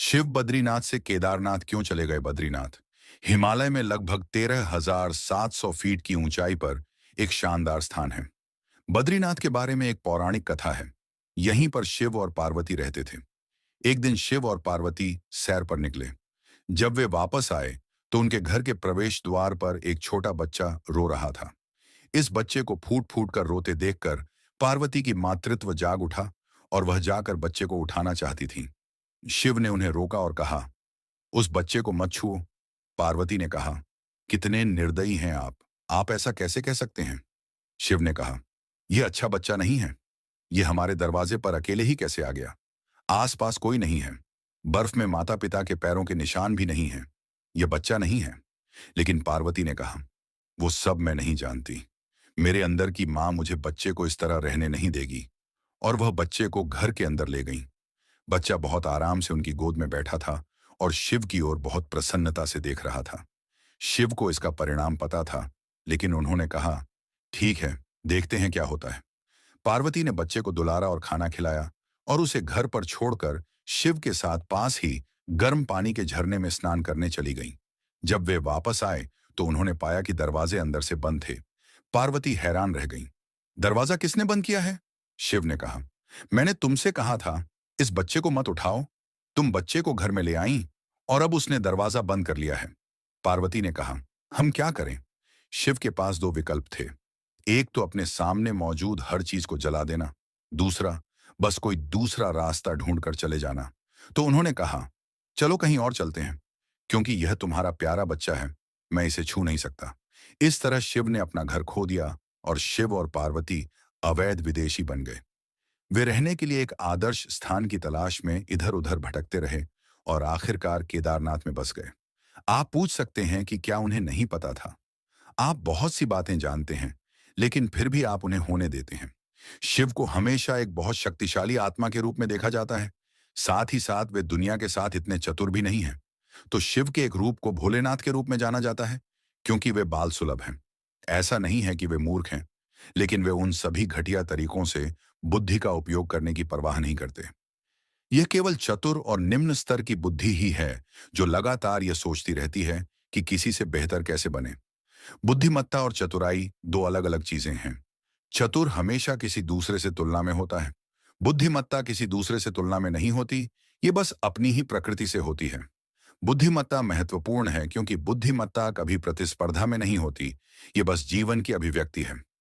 शिव बद्रीनाथ से केदारनाथ क्यों चले गए? बद्रीनाथ हिमालय में लगभग 13,700 फीट की ऊंचाई पर एक शानदार स्थान है। बद्रीनाथ के बारे में एक पौराणिक कथा है। यहीं पर शिव और पार्वती रहते थे। एक दिन शिव और पार्वती सैर पर निकले। जब वे वापस आए तो उनके घर के प्रवेश द्वार पर एक छोटा बच्चा रो रहा था। इस बच्चे को फूट फूट कर रोते देखकर पार्वती की मातृत्व जाग उठा और वह जाकर बच्चे को उठाना चाहती थी। शिव ने उन्हें रोका और कहा, उस बच्चे को मत छुओ। पार्वती ने कहा, कितने निर्दयी हैं आप ऐसा कैसे कह सकते हैं? शिव ने कहा, यह अच्छा बच्चा नहीं है। यह हमारे दरवाजे पर अकेले ही कैसे आ गया? आसपास कोई नहीं है। बर्फ में माता पिता के पैरों के निशान भी नहीं हैं। यह बच्चा नहीं है। लेकिन पार्वती ने कहा, वो सब मैं नहीं जानती। मेरे अंदर की माँ मुझे बच्चे को इस तरह रहने नहीं देगी। और वह बच्चे को घर के अंदर ले गई। बच्चा बहुत आराम से उनकी गोद में बैठा था और शिव की ओर बहुत प्रसन्नता से देख रहा था। शिव को इसका परिणाम पता था, लेकिन उन्होंने कहा, ठीक है, देखते हैं क्या होता है। पार्वती ने बच्चे को दुलारा और खाना खिलाया और उसे घर पर छोड़कर शिव के साथ पास ही गर्म पानी के झरने में स्नान करने चली गईं। जब वे वापस आए तो उन्होंने पाया कि दरवाजे अंदर से बंद थे। पार्वती हैरान रह गईं। दरवाजा किसने बंद किया है? शिव ने कहा, मैंने तुमसे कहा था इस बच्चे को मत उठाओ। तुम बच्चे को घर में ले आईं और अब उसने दरवाजा बंद कर लिया है। पार्वती ने कहा, हम क्या करें? शिव के पास दो विकल्प थे। एक तो अपने सामने मौजूद हर चीज को जला देना, दूसरा बस कोई दूसरा रास्ता ढूंढकर चले जाना। तो उन्होंने कहा, चलो कहीं और चलते हैं, क्योंकि यह तुम्हारा प्यारा बच्चा है, मैं इसे छू नहीं सकता। इस तरह शिव ने अपना घर खो दिया और शिव और पार्वती अवैध विदेशी बन गए। वे रहने के लिए एक आदर्श स्थान की तलाश में इधर उधर भटकते रहे और आखिरकार केदारनाथ में बस गए। आप पूछ सकते हैं कि क्या उन्हें नहीं पता था? आप बहुत सी बातें जानते हैं, लेकिन फिर भी आप उन्हें होने देते हैं। शिव को हमेशा एक बहुत शक्तिशाली आत्मा के रूप में देखा जाता है। साथ ही साथ वे दुनिया के साथ इतने चतुर भी नहीं हैं। तो शिव के एक रूप को भोलेनाथ के रूप में जाना जाता है, क्योंकि वे बाल सुलभ हैं। ऐसा नहीं है कि वे मूर्ख हैं, लेकिन वे उन सभी घटिया तरीकों से बुद्धि का उपयोग करने की परवाह नहीं करते। यह केवल चतुर और निम्न स्तर की बुद्धि ही है जो लगातार यह सोचती रहती है कि किसी से बेहतर कैसे बने। बुद्धिमत्ता और चतुराई दो अलग अलग चीजें हैं। चतुर हमेशा किसी दूसरे से तुलना में होता है। बुद्धिमत्ता किसी दूसरे से तुलना में नहीं होती, ये बस अपनी ही प्रकृति से होती है। बुद्धिमत्ता महत्वपूर्ण है क्योंकि बुद्धिमत्ता कभी प्रतिस्पर्धा में नहीं होती, ये बस जीवन की अभिव्यक्ति है।